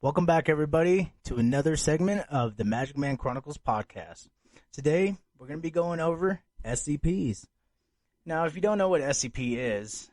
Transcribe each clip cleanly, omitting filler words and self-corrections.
Welcome back, everybody, to another segment of the Magikman Chronicles podcast. Today, we're going to be going over SCPs. Now, if you don't know what SCP is,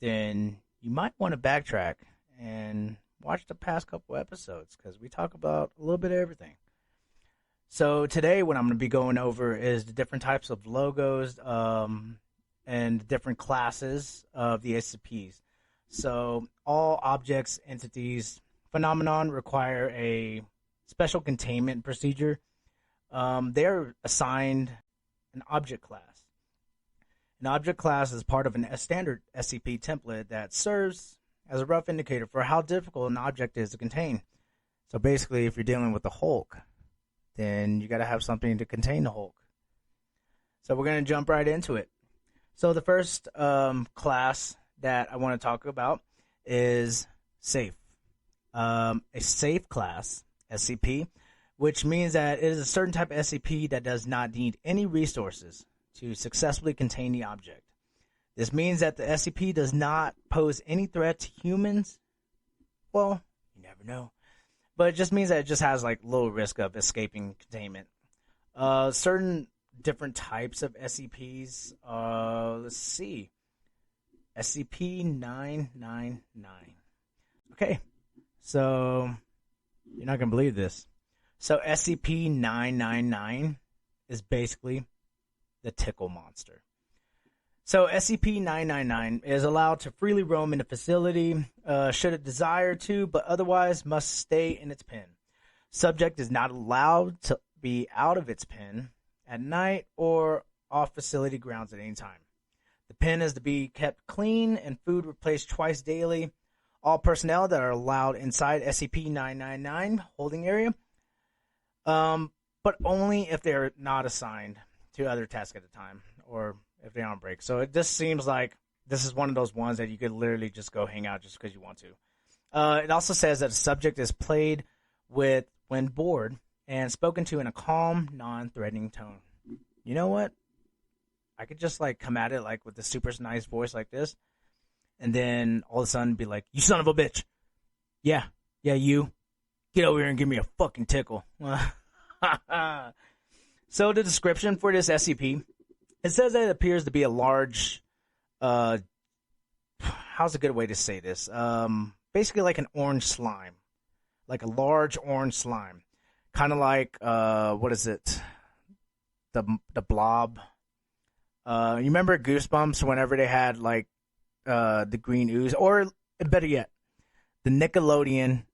then you might want to backtrack and watch the past couple episodes, because we talk about a little bit of everything. So today, what I'm going to be going over is the different types of logos and different classes of the SCPs. So all objects, entities, phenomenon require a special containment procedure. They are assigned an object class. An object class is part of a standard SCP template that serves as a rough indicator for how difficult an object is to contain. So basically, if you're dealing with the Hulk, then you got to have something to contain the Hulk. So we're going to jump right into it. So the first class that I want to talk about is safe. A safe class, SCP, which means that it is a certain type of SCP that does not need any resources to successfully contain the object. This means that the SCP does not pose any threat to humans. Well, you never know. But it just means that it just has like low risk of escaping containment. Certain different types of SCPs, let's see. SCP-999. Okay. So, you're not going to believe this. So, SCP-999 is basically the tickle monster. So, SCP-999 is allowed to freely roam in the facility, should it desire to, but otherwise must stay in its pen. Subject is not allowed to be out of its pen at night or off facility grounds at any time. The pen is to be kept clean and food replaced twice daily. All personnel that are allowed inside SCP-999 holding area, but only if they're not assigned to other tasks at a time or if they're on break. So it just seems like this is one of those ones that you could literally just go hang out just because you want to. It also says that the subject is played with when bored and spoken to in a calm, non-threatening tone. You know what? I could just like come at it like with a super nice voice like this. And then all of a sudden be like, you son of a bitch. Yeah, you. Get over here and give me a fucking tickle. So the description for this SCP, it says that it appears to be a large, how's a good way to say this? Basically like an orange slime. Like a large orange slime. Kind of like, what is it? The blob. You remember Goosebumps whenever they had like, the green ooze, or better yet, the Nickelodeon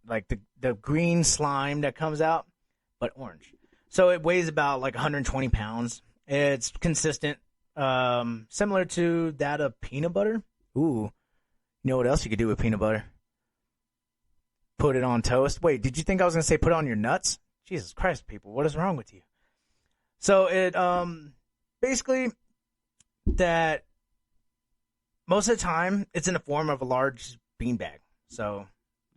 like the green slime that comes out, but orange. So it weighs about like 120 pounds. It's consistent, similar to that of peanut butter. Ooh, you know what else you could do with peanut butter? Put it on toast. Wait, did you think I was gonna say put it on your nuts? Jesus Christ, people, what is wrong with you? So it, basically that. Most of the time, it's in the form of a large beanbag. So,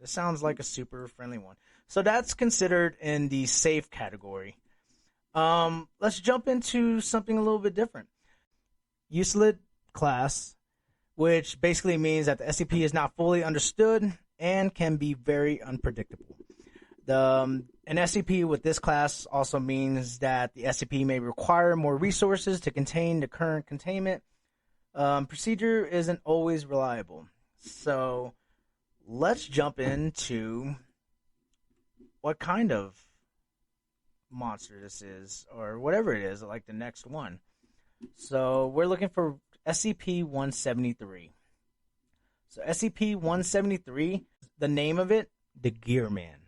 this sounds like a super friendly one. So, that's considered in the safe category. Let's jump into something a little bit different. Useless class, which basically means that the SCP is not fully understood and can be very unpredictable. An SCP with this class also means that the SCP may require more resources to contain the current containment. Procedure isn't always reliable. So let's jump into what kind of monster this is, or whatever it is, like the next one. So we're looking for SCP-173. So SCP-173, the name of it, the Gear Man.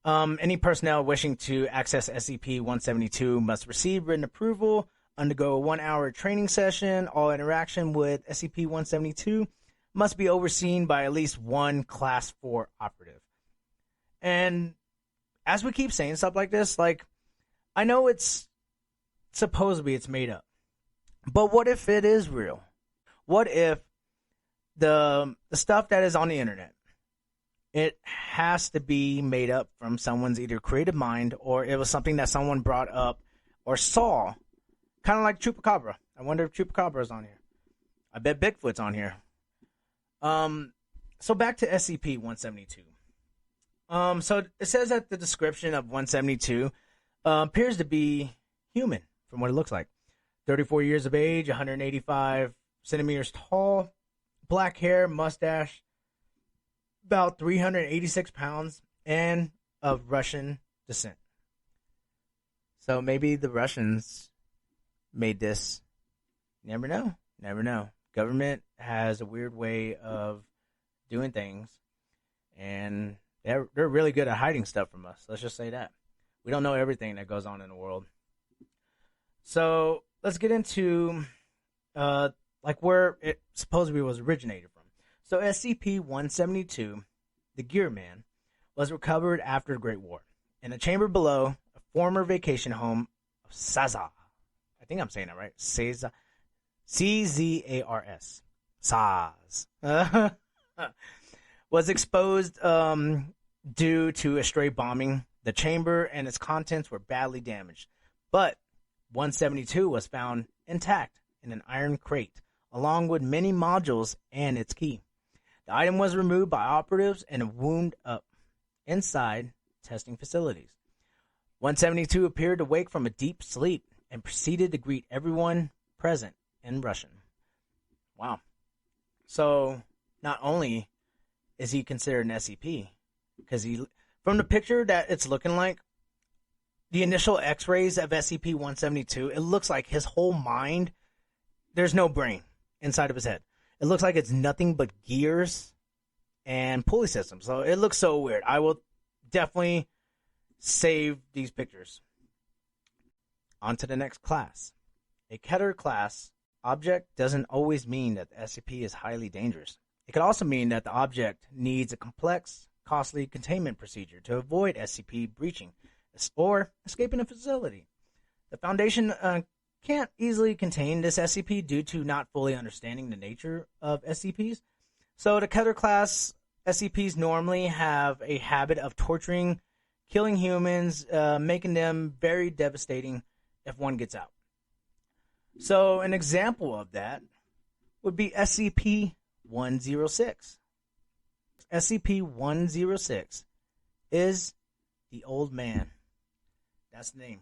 Any personnel wishing to access SCP-172 must receive written approval, undergo a 1-hour training session. All interaction with SCP-172 must be overseen by at least one Class 4 operative. And as we keep saying stuff like this, like, I know it's supposedly it's made up. But what if it is real? What if the stuff that is on the internet, it has to be made up from someone's either creative mind, or it was something that someone brought up or saw? Kind of like Chupacabra. I wonder if Chupacabra is on here. I bet Bigfoot's on here. So back to SCP-172. So it says that the description of 172 appears to be human from what it looks like. 34 years of age, 185 centimeters tall, black hair, mustache, about 386 pounds, and of Russian descent. So maybe the Russians made this. Never know. Never know. Government has a weird way of doing things, and they're really good at hiding stuff from us. Let's just say that. We don't know everything that goes on in the world. So let's get into like where it supposedly was originated from. So SCP-172, the Gear Man, was recovered after the Great War in a chamber below a former vacation home of Saza. I think I'm saying that right. Saza. C-Z-A-R-S. Saz. Was exposed due to a stray bombing. The chamber and its contents were badly damaged, but 172 was found intact in an iron crate, along with many modules and its key. The item was removed by operatives and wound up inside testing facilities. 172 appeared to wake from a deep sleep and proceeded to greet everyone present in Russian. Wow. So not only is he considered an SCP, because from the picture that it's looking like, the initial x-rays of SCP-172, it looks like his whole mind, there's no brain inside of his head. It looks like it's nothing but gears and pulley systems. So it looks so weird. I will definitely save these pictures. On to the next class. A Keter class object doesn't always mean that the SCP is highly dangerous. It could also mean that the object needs a complex, costly containment procedure to avoid SCP breaching or escaping a facility. The Foundation can't easily contain this SCP due to not fully understanding the nature of SCPs. So the Keter class SCPs normally have a habit of torturing, killing humans, making them very devastating if one gets out. So an example of that would be SCP-106. SCP-106 is the Old Man. That's the name.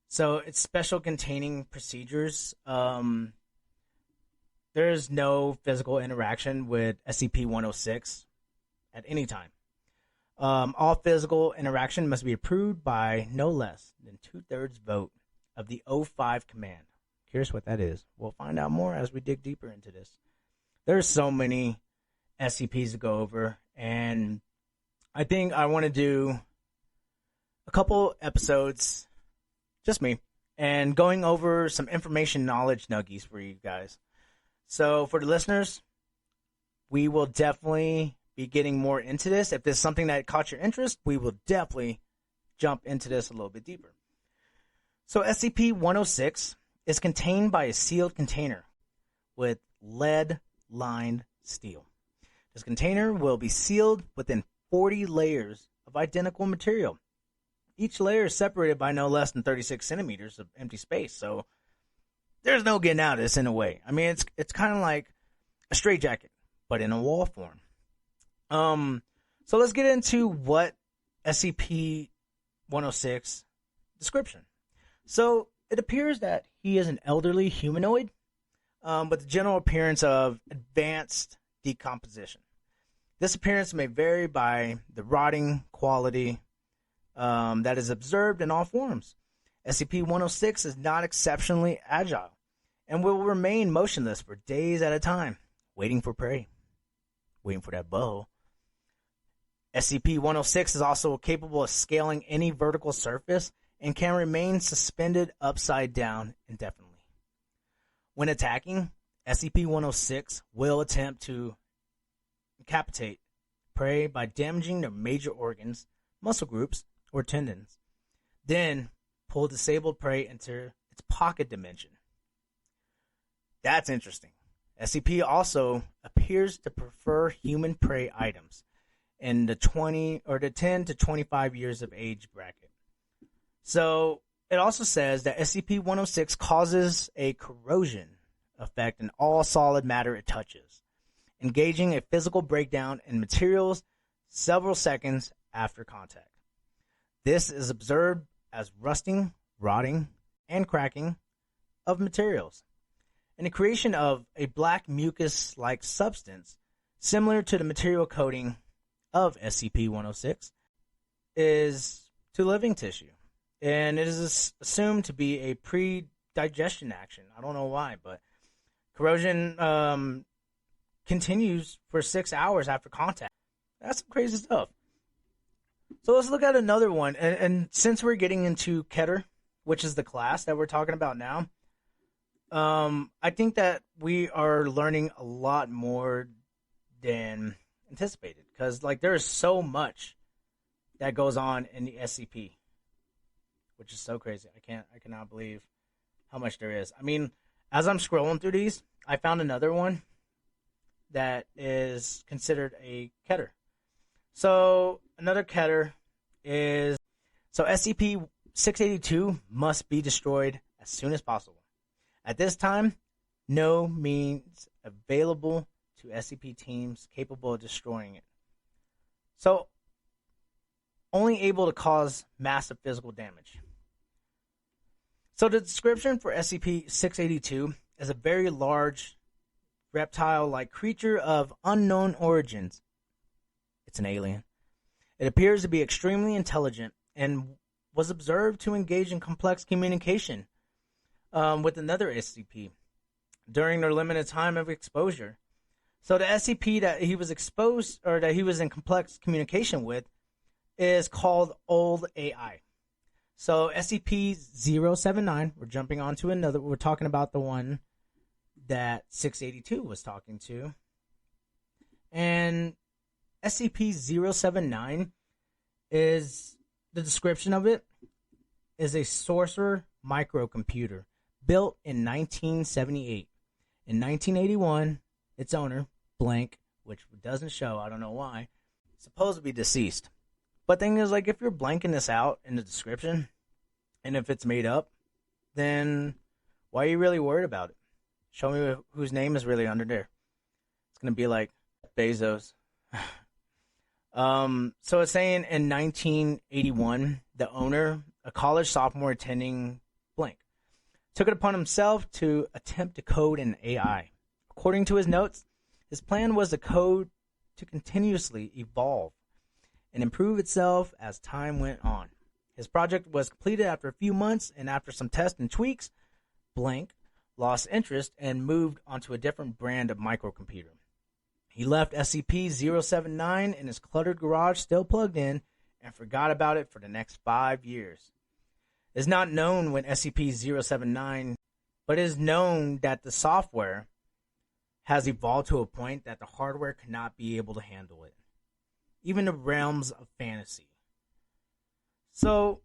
So it's special containing procedures. There's no physical interaction with SCP-106 at any time. All physical interaction must be approved by no less than 2/3 vote of the O5 command. Curious what that is. We'll find out more as we dig deeper into this. There's so many SCPs to go over, and I think I want to do a couple episodes, just me, and going over some information knowledge nuggies for you guys. So for the listeners, we will definitely be getting more into this. If there's something that caught your interest, we will definitely jump into this a little bit deeper. So SCP-106 is contained by a sealed container with lead-lined steel. This container will be sealed within 40 layers of identical material. Each layer is separated by no less than 36 centimeters of empty space, so there's no getting out of this in a way. I mean, it's kind of like a straitjacket, but in a wall form. So let's get into what SCP-106 description. So it appears that he is an elderly humanoid, with the general appearance of advanced decomposition. This appearance may vary by the rotting quality that is observed in all forms. SCP-106 is not exceptionally agile and will remain motionless for days at a time, waiting for prey, waiting for that bow. SCP-106 is also capable of scaling any vertical surface and can remain suspended upside down indefinitely. When attacking, SCP-106 will attempt to incapacitate prey by damaging their major organs, muscle groups, or tendons. Then pull disabled prey into its pocket dimension. That's interesting. SCP also appears to prefer human prey items in the 10 to 25 years of age bracket. So it also says that SCP-106 causes a corrosion effect in all solid matter it touches. engaging a physical breakdown in materials several seconds after contact. This is observed as rusting, rotting, and cracking of materials, and the creation of a black mucus-like substance similar to the material coating of SCP-106 is to living tissue, and it is assumed to be a pre-digestion action. I don't know why, but corrosion continues for 6 hours after contact. That's some crazy stuff. So let's look at another one, and since we're getting into Keter, which is the class that we're talking about now, I think that we are learning a lot more than anticipated, because like there is so much that goes on in the SCP, which is so crazy. I cannot believe how much there is. I mean, as I'm scrolling through these, I found another one that is considered a Keter. So another Keter is, so SCP-682 must be destroyed as soon as possible. At this time, no means available to SCP teams capable of destroying it. So, only able to cause massive physical damage. So the description for SCP-682 is a very large reptile-like creature of unknown origins. It's an alien. It appears to be extremely intelligent and was observed to engage in complex communication with another SCP during their limited time of exposure. So the SCP that he was exposed, or that he was in complex communication with, is called Old AI. So SCP-079, we're jumping on to another, we're talking about the one that 682 was talking to. And SCP-079 is, the description of it is a sorcerer microcomputer built in 1978. In 1981, its owner, blank, which doesn't show, I don't know why, supposed to be deceased. But thing is, like, if you're blanking this out in the description, and if it's made up, then why are you really worried about it? Show me whose name is really under there. It's going to be like Bezos. So it's saying in 1981, the owner, a college sophomore attending blank, took it upon himself to attempt to code an AI. According to his notes, his plan was the code to continuously evolve and improve itself as time went on. His project was completed after a few months, and after some tests and tweaks, blank lost interest and moved onto a different brand of microcomputer. He left SCP-079 in his cluttered garage still plugged in and forgot about it for the next 5 years. It is not known when SCP-079, but it is known that the software has evolved to a point that the hardware cannot be able to handle it, even the realms of fantasy. So,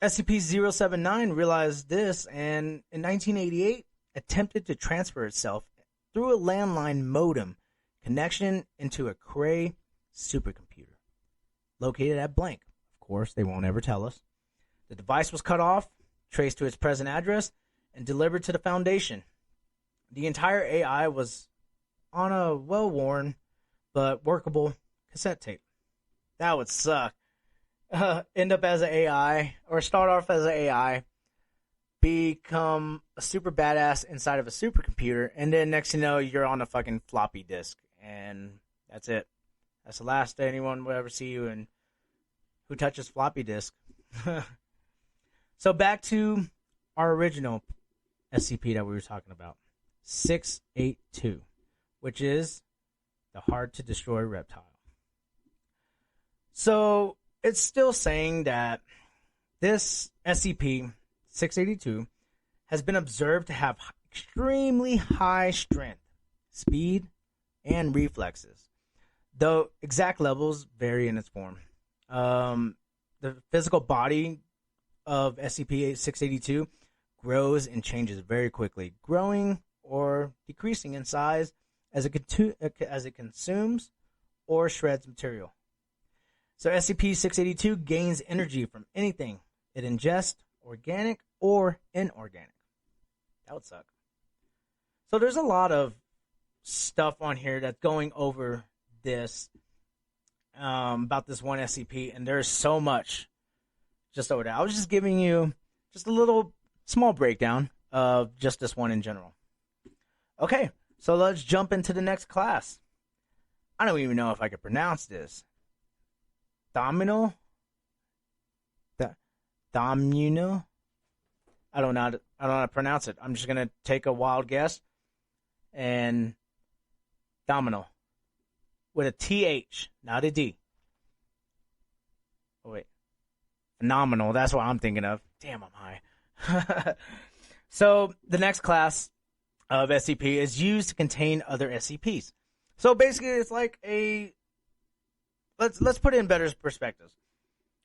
SCP-079 realized this, and in 1988 attempted to transfer itself through a landline modem connection into a Cray supercomputer located at blank. Of course, they won't ever tell us. The device was cut off, traced to its present address, and delivered to the Foundation. The entire AI was on a well-worn but workable cassette tape. That would suck. End up as an AI, or start off as an AI, become a super badass inside of a supercomputer, and then next thing you know, you're on a fucking floppy disk, and that's it. That's the last anyone will ever see you, and who touches floppy disk. So back to our original SCP that we were talking about, 682, which is the hard-to-destroy reptile. So it's still saying that this SCP-682 has been observed to have extremely high strength, speed, and reflexes, though exact levels vary in its form. The physical body of SCP-682 grows and changes very quickly, growing or decreasing in size as it consumes or shreds material. So SCP-682 gains energy from anything it ingests, organic or inorganic. That would suck. So there's a lot of stuff on here that's going over this, about this one SCP, and there's so much just over there. I was just giving you just a little small breakdown of just this one in general. Okay, so let's jump into the next class. I don't even know if I could pronounce this. Domino? Domino? I don't know how to pronounce it. I'm just going to take a wild guess. And Domino. With a TH, not a D. Oh, wait. Phenomenal. That's what I'm thinking of. Damn, I'm high. So, the next class of SCP is used to contain other SCPs. So, basically, it's like a... Let's put it in better perspective.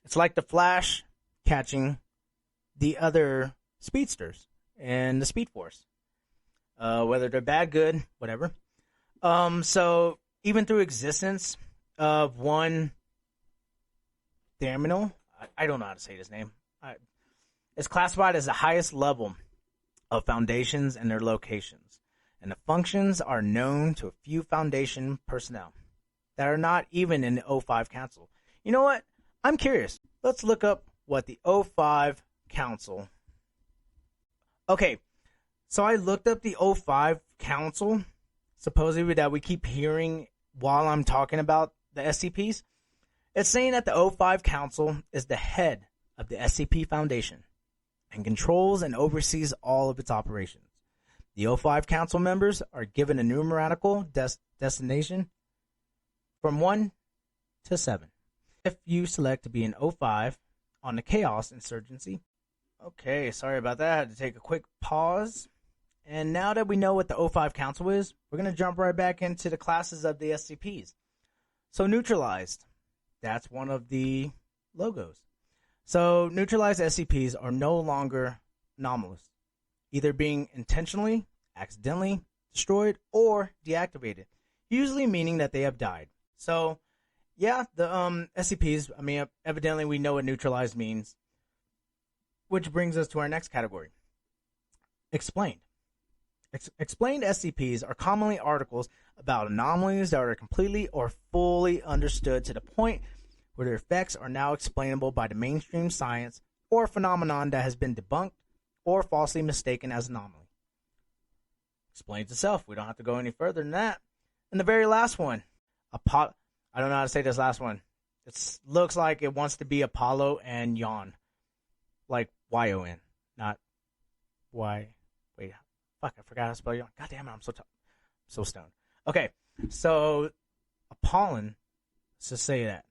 It's like the Flash catching the other speedsters in the Speed Force. Whether they're bad, good, whatever. So even through existence of one terminal, I don't know how to say his name. It's classified as the highest level of foundations and their locations. And the functions are known to a few Foundation personnel that are not even in the O5 Council. You know what? I'm curious. Let's look up what the O5 Council... Okay, so I looked up the O5 Council, supposedly that we keep hearing while I'm talking about the SCPs. It's saying that the O5 Council is the head of the SCP Foundation and controls and oversees all of its operations. The O5 Council members are given a numerical destination from 1 to 7. If you select to be an O5 on the Chaos Insurgency. Okay, sorry about that. I had to take a quick pause. And now that we know what the O5 Council is, we're going to jump right back into the classes of the SCPs. So, neutralized. That's one of the logos. So, neutralized SCPs are no longer anomalous, either being intentionally, accidentally destroyed, or deactivated, usually meaning that they have died. So, yeah, the SCPs, I mean, evidently we know what neutralized means, which brings us to our next category. Explained. Explained SCPs are commonly articles about anomalies that are completely or fully understood to the point where their effects are now explainable by the mainstream science or a phenomenon that has been debunked or falsely mistaken as anomaly. Explains itself. We don't have to go any further than that. And the very last one, I don't know how to say this last one. It looks like it wants to be Apollo and Yon. Like Y-O-N, not Y. Wait, fuck, I forgot how to spell Yon. God damn it, I'm so stoned. Okay, so Apollon, let's just say that.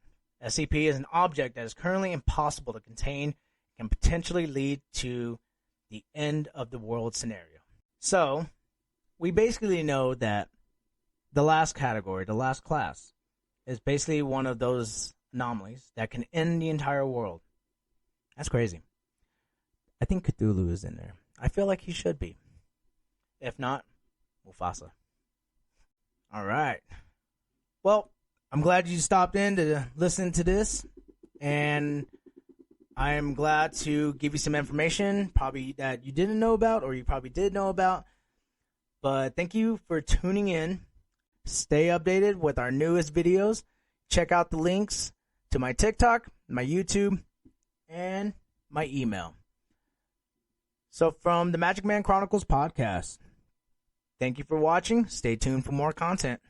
SCP is an object that is currently impossible to contain and can potentially lead to the end of the world scenario. So, we basically know that the last category, the last class, is basically one of those anomalies that can end the entire world. That's crazy. I think Cthulhu is in there. I feel like he should be. If not, Mufasa. All right. Well, I'm glad you stopped in to listen to this. And I'm glad to give you some information, probably that you didn't know about or you probably did know about. But thank you for tuning in. Stay updated with our newest videos. Check out the links to my TikTok, my YouTube, and my email. So from the Magikman Chronicles podcast, thank you for watching. Stay tuned for more content.